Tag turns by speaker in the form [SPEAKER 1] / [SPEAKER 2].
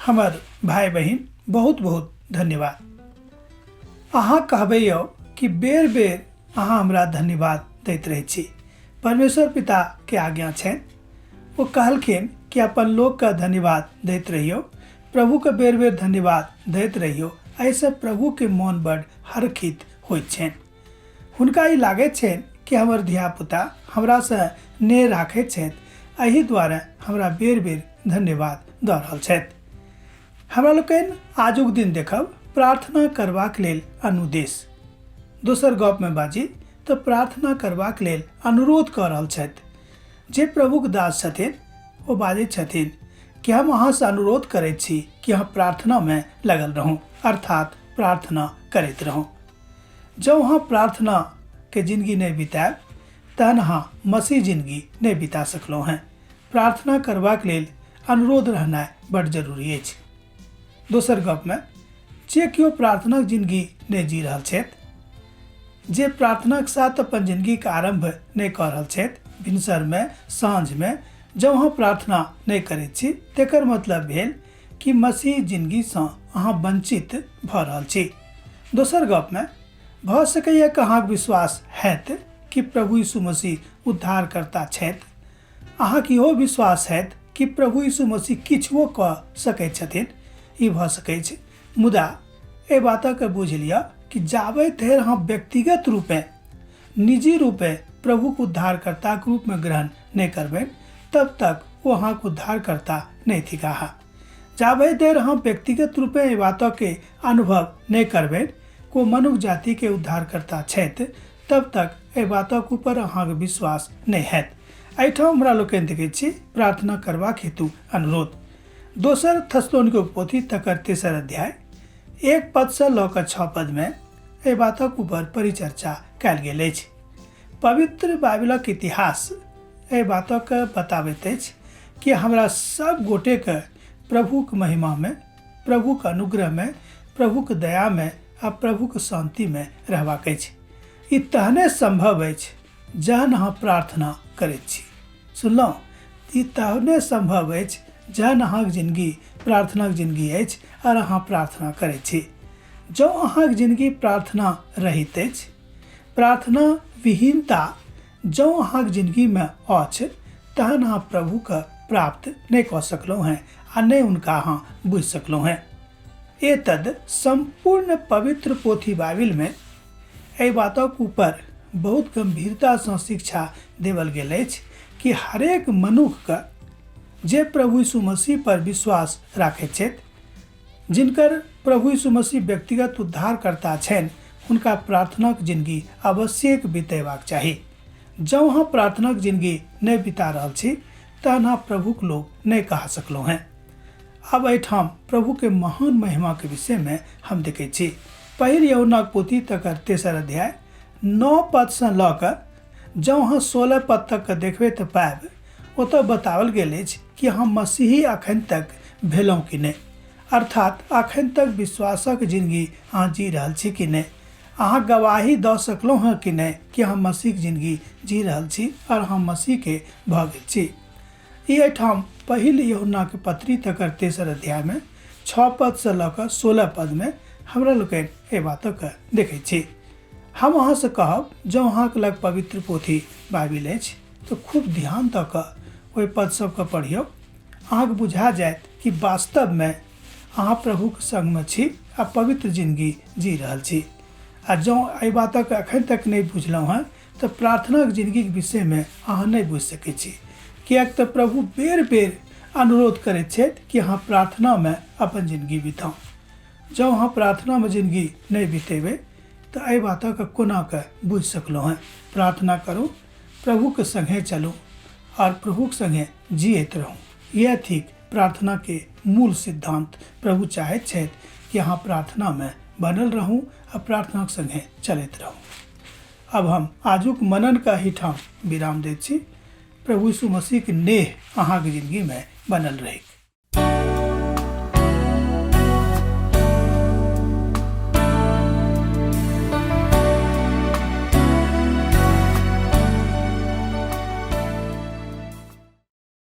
[SPEAKER 1] हमर भाई बहन बहुत बहुत धन्यवाद। अहाँ कहबै यौ कि बेर बेर अहाँ हमरा धन्यवाद दैत रहै छी। परमेश्वर पिता के आज्ञा छनि, वो कहलखिन कि अपन लोग का धन्यवाद दैत रहियो, प्रभु के बेर बेर धन्यवाद दैत रहियो। ऐसे प्रभु के मन बड़ हरखित होइत छनि। हुनका ई लागैत छनि कि हमर धिया पुता हमरा से नेह राखैत छथि, एहि दुआरे हमरा बेर बेर धन्यवाद दऽ रहल छथि। हमरा लोकनि आजुक दिन देखब प्रार्थना करबाक लेल अनुदेश। दोसर गप में बाजी तो प्रार्थना करबाक लेल अनुरोध कऽ रहल छथि। जे प्रभुक दास छथिन ओ बाजैत छथिन कि हम अहाँ से अनुरोध करैत छी कि अहाँ प्रार्थना में लगल रहूं, अर्थात प्रार्थना करैत रहूं। जब अहाँ प्रार्थना के जिंदगी नहीं बिताएब तहन अहाँ मसीह जिंदगी नहीं बिता सकलहुँ हैं। प्रार्थना करबाक लेल अनुरोध रहनाइ बड़ जरूरी अछि। दोसर गप में जे केओ प्रार्थनाक जिंदगी नहीं जी रहल छथि, जे प्रार्थनाक साथ अपन जिंदगी के आरंभ नहीं कऽ रहल छथि, भिनसर में साँझ में जब अहाँ प्रार्थना नहीं करैत छी तेकर मतलब भेल कि मसीह जिंदगी से अहाँ वंचित भऽ रहल छी। दोसर गप में भऽ सकैए कि अहाँक विश्वास हैत कि प्रभु यीशु मसीह उद्धार करता छथि, अहाँके इहो विश्वास हैत कि प्रभु यीशु मसीह किछुओ कऽ सकैत छथिन, ई भऽ सकैत छै। मुदा एहि बातक बुझि लिअ कि जाबे धरि अहाँ व्यक्तिगत रूपे निजी रूपे प्रभु के उद्धारकर्ता के रूप में ग्रहण नहीं करबे तब तक वो अहाँ के उद्धारकर्ता नहीं थिकाहा। जाबे धरि अहाँ व्यक्तिगत रूपे एहि बातक के अनुभव नहीं करबे को मनुष्य जाति के उद्धारकर्ता छथि तब तक एहि बातक ऊपर अहाँके विश्वास नहीं हैत। एहिठाम हमरा लोकनि देखैत छी प्रार्थना करबाक हेतु अनुरोध। दोसर थस्सलुनीके पोथी तकर 3 अध्याय 1 पद से लऽ कऽ 6 पद में एहि बातक ऊपर परिचर्चा कयल गेल अछि। पवित्र बाइबलक इतिहास एहि बातक बताबैत अछि कि हमरा सब गोटे के प्रभुक महिमा में, प्रभुक अनुग्रह में, प्रभुक दया में आ प्रभुक शांति में रहबाक अछि। ई तहने संभव अछि जहन अहाँ प्रार्थना करैत छी। सुनलहुँ, ई तहने संभव अछि जहन अहाँक जिंदगी प्रार्थनाक जिंदगी अछि और अहाँ प्रार्थना करैत छी। जँ अहाँक जिंदगी प्रार्थना रहित अछि, प्रार्थना विहीनता जँ अहाँक जिंदगी में अछि, तहन अहाँ प्रभु के प्राप्त नहीं कऽ सकलहुँ हैं आ नहीं हुनका अहाँ बुझि सकलहुँ हैं। एतद संपूर्ण पवित्र पोथी बाइबिल में एहि बातक ऊपर बहुत गंभीरता से शिक्षा देवल गेल अछि कि हरेक मनुष्य के जे प्रभु यीशु मसीह पर विश्वास राखैत छथि, जिनकर प्रभु यीशु मसीह व्यक्तिगत उद्धार करता छनि, हुनका प्रार्थनाक जिंदगी अवश्य बितेबाक चाही। जँ अहाँ प्रार्थनाक जिंदगी नहीं बिता रहल छी तहन अहाँ प्रभुक लोग नहीं कहा सकलहुँ हैं। अब एहिठाम प्रभु के महान महिमा के विषय में हम देखैत छी। पहिल यूहन्नाक पोथी तकर 3 अध्याय 9 पद से लऽ कऽ जँ अहाँ 16 पद तक देखबै तऽ पाएब ओतऽ बताओल गेल अछि कि अहाँ मसीही अखन तक भेलहुँ कि नहीं, अर्थात अखन तक विश्वासक जिंदगी अहाँ जी रहल छी कि नहीं, अहाँ गवाही दऽ सकलहुँ हैं कि नहीं कि अहाँ मसीह जिंदगी जी रहल छी और अहाँ मसीह के भऽ गेल छी। ई एहिठाम पहिल यूहन्ना के पत्री तकर 3 अध्याय में 6 पद से लऽ कऽ 16 पद में हमरा लोकनि एहि बातक देखैत छी। हम अहाँ से कहब जँ अहाँके लग पवित्र पोथी बाइबिल अछि तो खूब ध्यान दऽ कऽ ओहि पद सबके पढ़ियौ। अहाँके बुझा जायत कि वास्तव में अहाँ प्रभुक संग में छी आ पवित्र जिंदगी जी रहल छी। आ जँ एहि बातक अखन तक नहीं बुझलहुँ हैं तो प्रार्थनाक जिंदगी के विषय में अहाँ नहीं बुझि सकैत छी, किएक तऽ प्रभु बेर बेर अनुरोध करैत छथि कि अहाँ प्रार्थना में अपन जिंदगी बिताउ। जँ अहाँ प्रार्थना में जिंदगी नहीं बितेबै तो एहि बातक कोना के बुझि सकलहुँ हैं। प्रार्थना करू, प्रभु के संगे चलू और प्रभु के संगे जियत रहूँ। यह थिक प्रार्थना के मूल सिद्धांत। प्रभु चाहैत छथि कि अहाँ प्रार्थना में बनल रहूँ और प्रार्थना के संगे चलैत रहूँ। अब हम आजुक मनन का ही ठाम विराम दैत छी। प्रभु यीशु मसीह के नेह अहाँके जिंदगी में बनल रहे।